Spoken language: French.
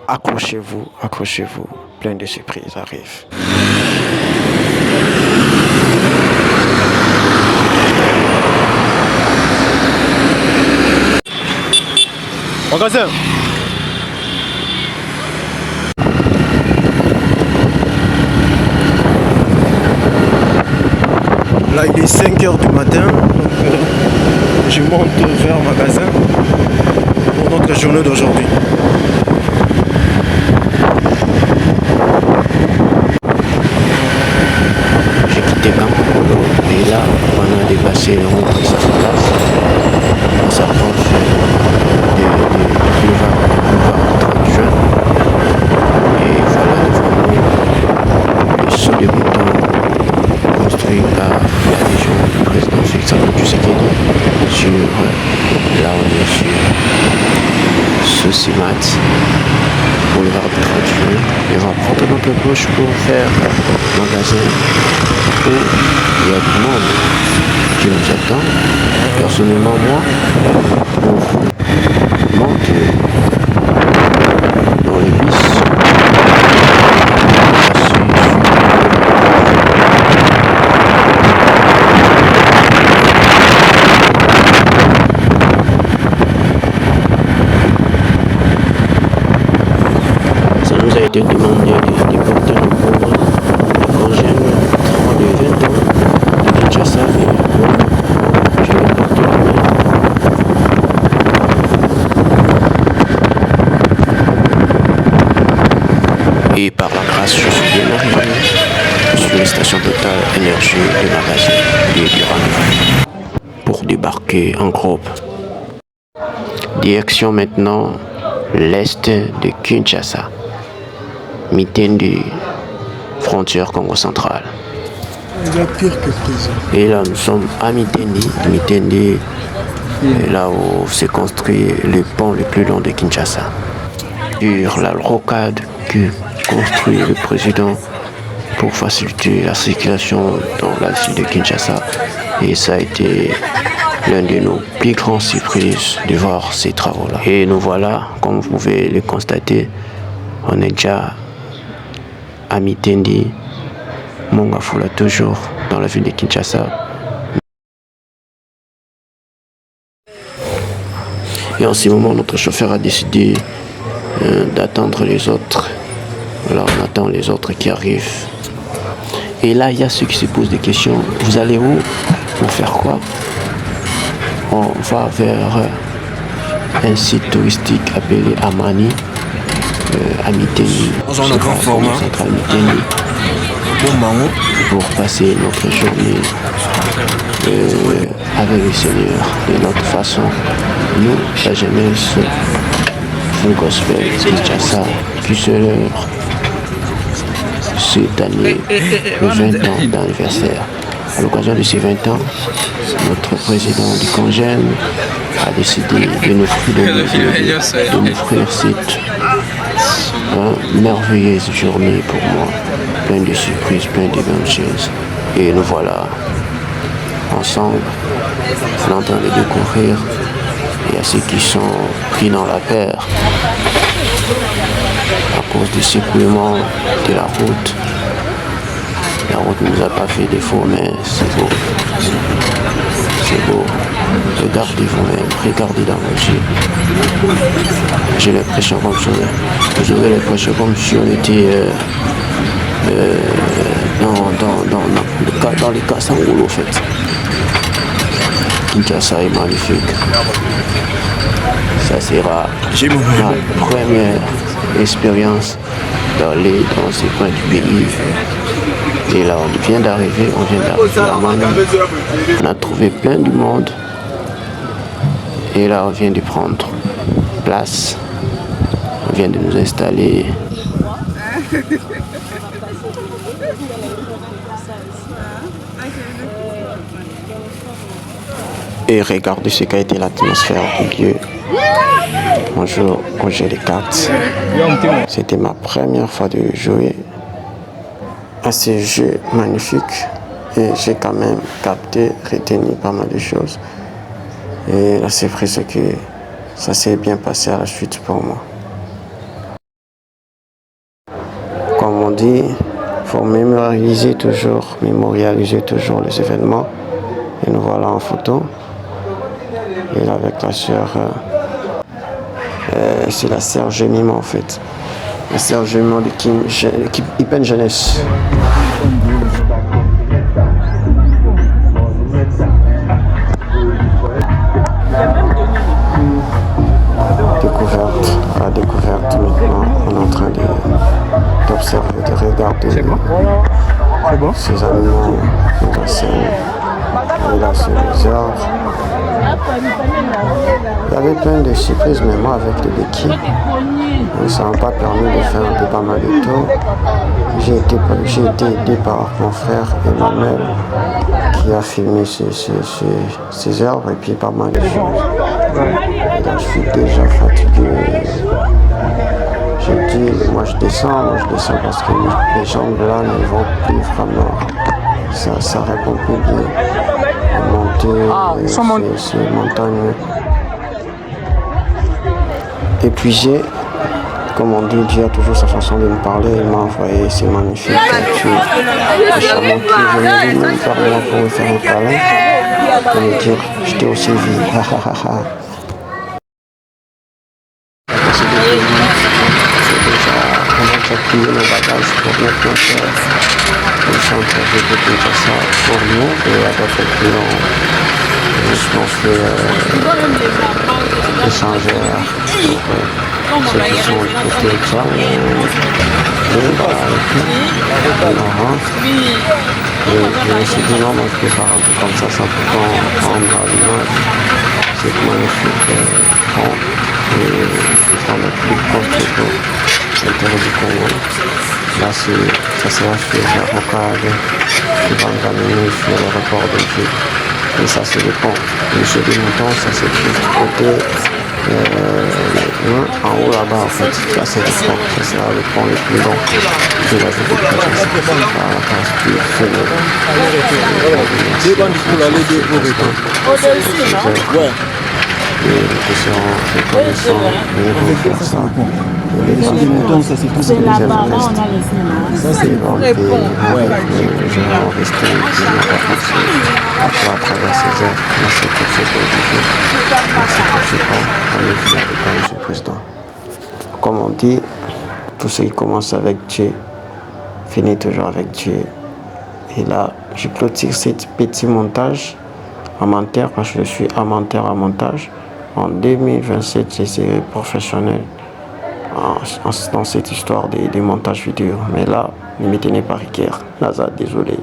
Accrochez-vous, accrochez-vous. Plein de surprises arrivent. Magasin. Là, il est 5 h du matin. Donc, je monte vers le magasin pour notre journée d'aujourd'hui. J'ai quitté Campolo et là, on a dépassé le rond qui place. On s'approche du boulevard 30 juin. Et voilà devant nous le saut de béton construit par la région du président Félix Tshisekedi sur là on est sur Sosimat, boulevard du 30 juin. Et on va prendre notre gauche pour faire magasin où il y a du monde qui nous attend. Personnellement moi, pour monter dans les bus. Ça a été demandé de porter un pauvre congène de 20 ans de Kinshasa et je vais porter demain. Et par la grâce, je suis bien arrivé sur les stations Total Énergie de magasin et du rendez-vous pour débarquer en groupe. Direction maintenant l'est de Kinshasa. Mitendi, frontière Congo centrale. Et là, nous sommes à Mitendi. Mitendi est là où s'est construit le pont le plus long de Kinshasa. Sur la rocade que construit le président pour faciliter la circulation dans la ville de Kinshasa. Et ça a été l'un de nos plus grandes surprises de voir ces travaux-là. Et nous voilà, comme vous pouvez le constater, on est déjà à Mitendi, Mongafula toujours dans la ville de Kinshasa. Et en ce moment, notre chauffeur a décidé d'attendre les autres. Alors on attend les autres qui arrivent. Et là, il y a ceux qui se posent des questions. Vous allez où? Pour faire quoi? On va vers un site touristique appelé Amani. À Mitendi, dans un grand format pour passer notre journée avec le Seigneur de notre façon. Nous, la jeunesse du gospel Kinshasa qui célèbre cette année le 20 ans d'anniversaire. À l'occasion de ces 20 ans, notre président du Congène a décidé de nous offrir cette merveilleuse journée pour moi, plein de surprises, plein de bonnes choses. Et nous voilà ensemble, en train de découvrir. Il y a ceux qui sont pris dans la peur à cause du secouement de la route. La route ne nous a pas fait défaut, mais c'est beau. C'est beau. Regardez vous-même, regardez dans vos yeux. J'ai l'impression comme si vous avez l'impression comme si on était dans les Kassangolo en fait. Kinshasa est magnifique. Ça sera ma première expérience d'aller dans ces coins du pays. Et là, on vient d'arriver à Mani. On a trouvé plein de monde. Et là, on vient de prendre place. On vient de nous installer. Et regardez ce qu'a été l'atmosphère du lieu. Bonjour, on joue les cartes. C'était ma première fois de jouer à ce jeu magnifique. Et j'ai quand même capté, retenu pas mal de choses. Et là, c'est vrai, c'est que ça s'est bien passé à la suite pour moi. Comme on dit, il faut mémorialiser toujours les événements. Et nous voilà en photo. Et là, avec la sœur, c'est la sœur Jemima en fait. La sœur Jemima de Ipen Jeunesse. Découverte maintenant, on est en train d'observer, de regarder ces animaux dans la scène. Et là, c'est les arbres. Il y avait plein de surprises, mais moi, avec les béquilles, ça m'a pas permis de faire pas mal de tours. J'ai été aidé par mon frère Emmanuel qui a filmé ces arbres et puis pas mal de choses. Et là, je suis déjà fatigué. J'ai dit, moi je descends parce que les jambes là ne vont plus vraiment. Ça répond plus bien. Monter ces montagnes. Épuisé, comme on dit, Dieu a toujours sa façon de me parler. Il m'a envoyé ces magnifiques peintures. Les chameaux qui venaient lui-même par moi pour me faire un câlin. Pour me dire, je t'ai aussi vu. On a plié nos bagages pour maintenant faire le centre de Kinshasa pour nous et à d'autres clients on fait échanger pour ceux qui sont du côté de ça. Et puis on rentre et je me suis dit non, moi je peux pas rentrer comme ça sans pourtant prendre l'image. C'est magnifique fond et dans le plus proche de l'intérêt du Congo. Là, ça sera sur la rocade qui va nous amener sur l'aéroport de Dieu. Et ça, c'est le pont. Le jeu des montants, ça c'est juste du côté en haut là-bas en fait. Ça, c'est le pont. Ça sera le pont le plus long de la ville de Kinshasa. La case plus fenêtre. Et nous serons reconnaissants de faire ça. C'est là-bas, là on a laissé là. Ça c'est bon. Et je vais en rester et puis on va continuer à travers ces heures. Merci pour ce que vous faites. Merci pour ce temps. On est fiers de toi, Monsieur le Président. Comme on dit, tout ce qui commence avec Dieu finit toujours avec Dieu. Et là, je clôture ce petit montage amateur parce que je suis amateur à montage. En 2027, je serai professionnel dans cette histoire des montages vidéo. Mais là, ne me tenez pas rigueur. Lazare, désolé.